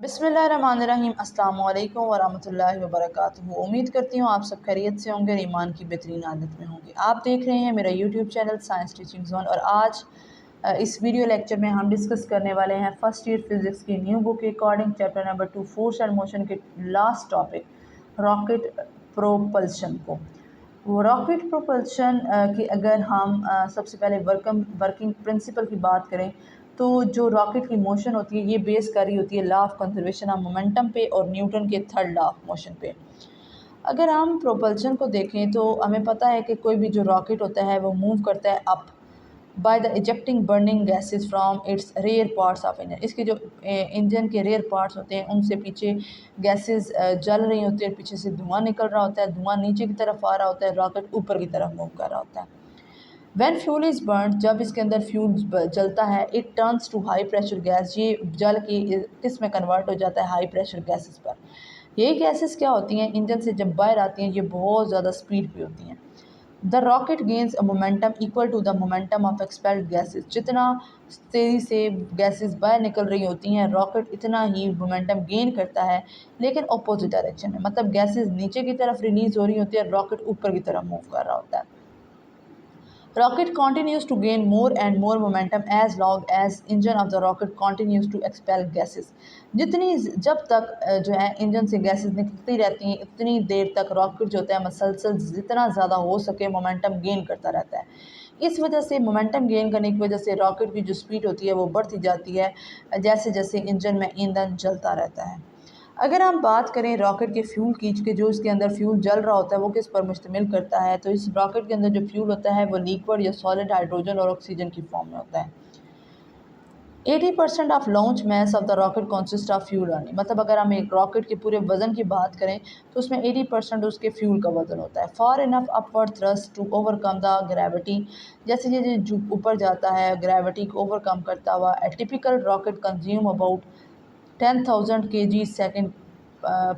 बिस्मिल्लाहिर्रहमानिर्रहीम अस्सलाम वालेकुम वरहमतुल्लाहि वबरकातुहू। उम्मीद करती हूँ आप सब खैरियत से होंगे और ईमान की बेहतरीन आदत में होंगे। आप देख रहे हैं मेरा YouTube channel science teaching zone और आज इस वीडियो लेक्चर में हम डिस्कस करने वाले हैं फर्स्ट ईयर फिज़िक्स की न्यू बुक के according chapter number 2 force and motion के लास्ट टॉपिक रॉकेट प्रोपल्शन को। वो रॉकेट प्रोपल्शन की अगर हम सबसे पहले वर्किंग प्रिंसिपल की बात करें तो जो रॉकेट की मोशन होती है ये बेस कर रही होती है law of conservation of momentum पे और न्यूटन के थर्ड लॉ ऑफ मोशन पे। अगर हम प्रोपल्शन को देखें तो हमें पता है कि कोई भी जो रॉकेट होता है वो मूव करता है up by the ejecting burning gases from its rear parts of engine. इसके जो इंजन के रेयर पार्ट्स होते हैं उनसे पीछे गैसेस जल रही होती है, पीछे से धुआं निकल रहा होता है, धुआं नीचे की तरफ आ रहा होता है, रॉकेट ऊपर की तरफ मूव कर रहा होता है। व्हेन फ्यूल इज़ बर्न, जब इसके अंदर फ्यूल जलता है, it turns to high pressure gas, ये जल के किस में कन्वर्ट हो जाता है हाई प्रेशर गैसेस पर। यही गैसेस क्या होती हैं, इंजन से जब बाहर आती हैं ये बहुत ज़्यादा स्पीड पे होती हैं। The rocket gains a momentum equal to the momentum of expelled gases, जितना तेज़ी से गैसेस बाहर निकल रही होती हैं रॉकेट इतना ही मोमेंटम गेन करता है, लेकिन अपोजिट डायरेक्शन में। मतलब गैसेस नीचे की तरफ रिलीज़ हो रही होती है, रॉकेट ऊपर की तरफ मूव कर रहा होता है। Rocket continues to gain more and more momentum as long as engine of the rocket continues to expel gases। जितनी जब तक जो है इंजन से गैसेस निकलती रहती हैं इतनी देर तक रॉकेट जो होता है मसलसल जितना ज़्यादा हो सके मोमेंटम गेन करता रहता है। इस वजह से मोमेंटम गेन करने की वजह से रॉकेट की जो स्पीड होती है वो बढ़ती जाती है जैसे जैसे इंजन में ईंधन जलता रहता है। अगर हम बात करें रॉकेट के फ्यूल की, कि जो इसके अंदर फ्यूल जल रहा होता है वो किस पर मुश्तमिल करता है, तो इस रॉकेट के अंदर जो फ्यूल होता है वो लिक्विड या सॉलिड हाइड्रोजन और ऑक्सीजन की फॉर्म में होता है। 80% of launch mass of the rocket consist of fuel earning. मतलब अगर हम एक रॉकेट के पूरे वजन की बात करें तो उसमें 80% उसके फ्यूल का वजन होता है। For enough upward thrust to overcome the gravity, जैसे जैसे जो ऊपर जाता है ग्रेविटी को ओवरकम करता हुआ। ए typical rocket consume about 10,000 kg second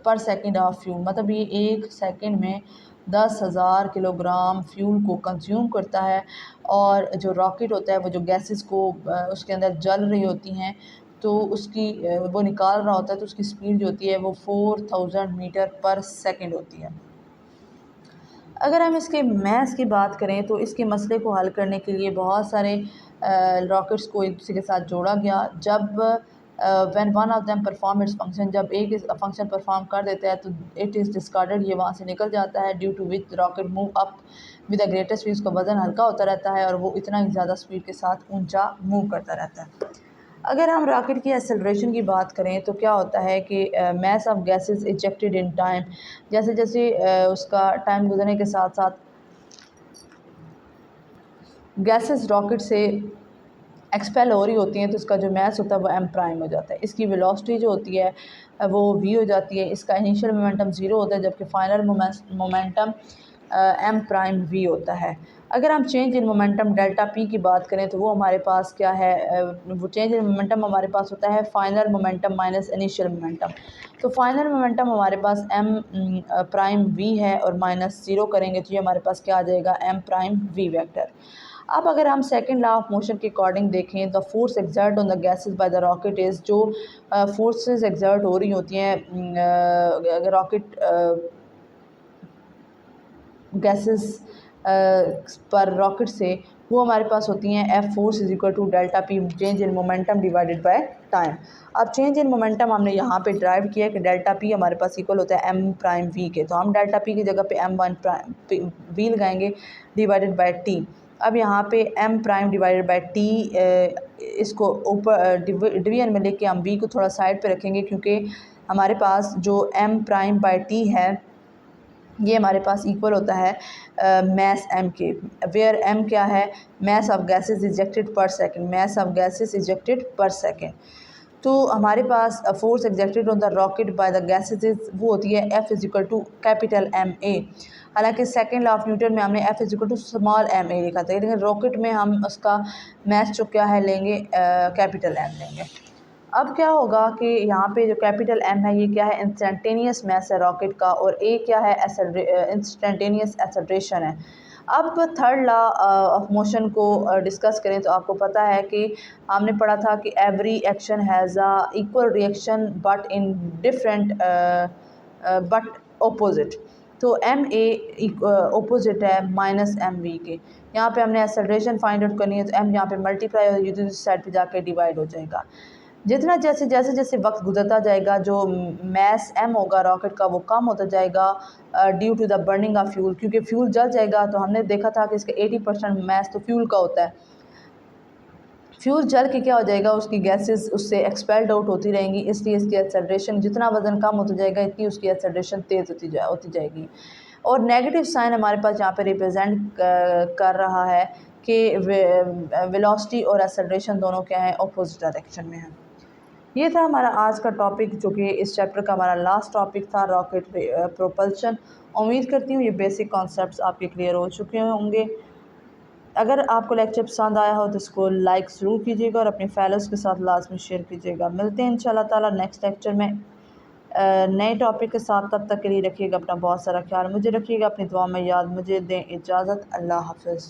पर सेकेंड ऑफ फ्यूल। मतलब ये एक सेकेंड में 10,000 किलोग्राम फ्यूल को कंज्यूम करता है। और जो रॉकेट होता है वो जो गैसेस को उसके अंदर जल रही होती हैं तो उसकी वो निकाल रहा होता है तो उसकी स्पीड जो होती है वो 4,000 मीटर पर सेकेंड होती है। अगर हम इसके मैथ्स की बात करें तो इसके मसले को हल करने के लिए बहुत सारे रॉकेट्स को एक दूसरे के साथ जोड़ा गया। जब when one of them perform its function, जब एक इस फंक्शन परफॉर्म कर देता है तो इट इज़ डिस्कार्डेड, ये वहाँ से निकल जाता है। Due to which rocket move up with the greatest speed, उसका वजन हल्का होता रहता है और वो इतना ही ज़्यादा स्पीड के साथ ऊंचा मूव करता रहता है। अगर हम रॉकेट की एक्सेलरेशन की बात करें तो क्या होता है कि mess of gases ejected in time, जैसे जैसे उसका टाइम गुजरने के साथ साथ गैसेस रॉकेट से एक्सपेल हो रही होती हैं तो इसका जो मैस होता है वो एम प्राइम हो जाता है। इसकी वेलोसिटी जो होती है वो वी हो जाती है। इसका इनिशियल मोमेंटम ज़ीरो होता है जबकि final momentum M prime V होता है। अगर हम change in momentum delta P की बात करें तो वो हमारे पास क्या है, वो चेंज इन मोमेंटम हमारे पास होता है final momentum minus initial momentum. तो फाइनल मोमेंटम हमारे पास एम प्राइम वी है और माइनस ज़ीरो करेंगे तो ये हमारे पास क्या आ जाएगा, एम प्राइम वी वेक्टर। अब अगर हम सेकंड लॉ ऑफ मोशन के अकॉर्डिंग देखें, the force exert on the gases by the rocket is, जो फोर्सेस एक्सर्ट हो रही होती हैं रॉकेट गैसेस पर रॉकेट से, वो हमारे पास होती हैं F force is equal to delta P change in momentum divided by time. अब चेंज इन मोमेंटम हमने यहाँ पे ड्राइव किया कि डेल्टा पी हमारे पास इक्वल होता है एम प्राइम वी के, तो हम डेल्टा पी की जगह पे एम वन प्राइम वी लगाएंगे डिवाइडेड बाय टी। अब यहाँ पे M prime divided by T, इसको ऊपर डिवीजन में लेके हम वी को थोड़ा साइड पे रखेंगे क्योंकि हमारे पास जो एम प्राइम बाय टी है ये हमारे पास इक्वल होता है मैस एम के, वेयर एम क्या है, mass of gases ejected per second, mass of gases ejected per second. तो हमारे पास force exerted on the rocket by the gases वो होती है F is equal to capital M A. हालांकि सेकंड लॉ ऑफ न्यूटन में हमने F is equal to small M A लिखा था, लेकिन रॉकेट में हम उसका मैस जो क्या है लेंगे, कैपिटल एम लेंगे। अब क्या होगा कि यहाँ पे जो कैपिटल एम है ये क्या है, इंस्टेंटेनियस मैस है रॉकेट का, और ए क्या है, इंस्टेंटेनियस एक्सेलरेशन है। अब थर्ड लॉ ऑफ मोशन को डिस्कस करें तो आपको पता है कि हमने पढ़ा था कि every action has a equal reaction but in different but opposite. तो एम ए ओपोजिट है माइनस एम वी के। यहाँ पे हमने एक्सेलरेशन फाइंड आउट करनी है तो एम यहाँ पे मल्टीप्लाई और दूसरी साइड पे जाके डिवाइड हो जाएगा। जितना जैसे जैसे जैसे वक्त गुजरता जाएगा जो मैस एम होगा रॉकेट का वो कम होता जाएगा due to the burning of fuel, क्योंकि फ्यूल जल जाएगा। तो हमने देखा था कि इसका 80% मैस तो फ्यूल का होता है। फ्यूल जल के क्या हो जाएगा, उसकी गैसेस उससे एक्सपेल्ड आउट होती रहेंगी, इसलिए इसकी एक्सेलरेशन जितना वज़न कम होता जाएगा इतनी उसकी एक्सेलरेशन तेज़ होती जाएगी। और नेगेटिव साइन हमारे पास यहाँ पे रिप्रेजेंट कर रहा है कि वेलोसिटी और एक्सेलरेशन दोनों क्या है, अपोजिट डायरेक्शन में है। ये था हमारा आज का टॉपिक, जो कि इस चैप्टर का हमारा लास्ट टॉपिक था, रॉकेट प्रोपल्शन। उम्मीद करती हूँ ये बेसिक कॉन्सेप्ट्स आपके क्लियर हो चुके होंगे। अगर आपको लेक्चर पसंद आया हो तो इसको लाइक ज़रूर कीजिएगा और अपने फेलोज़ के साथ लाजमी शेयर कीजिएगा। मिलते हैं इंशाल्लाह ताला नेक्स्ट लेक्चर में नए टॉपिक के साथ। तब तक के लिए रखिएगा अपना बहुत सारा ख्याल, मुझे रखिएगा अपनी दुआ में याद। मुझे दें इजाज़त, अल्लाह हाफ़िज़।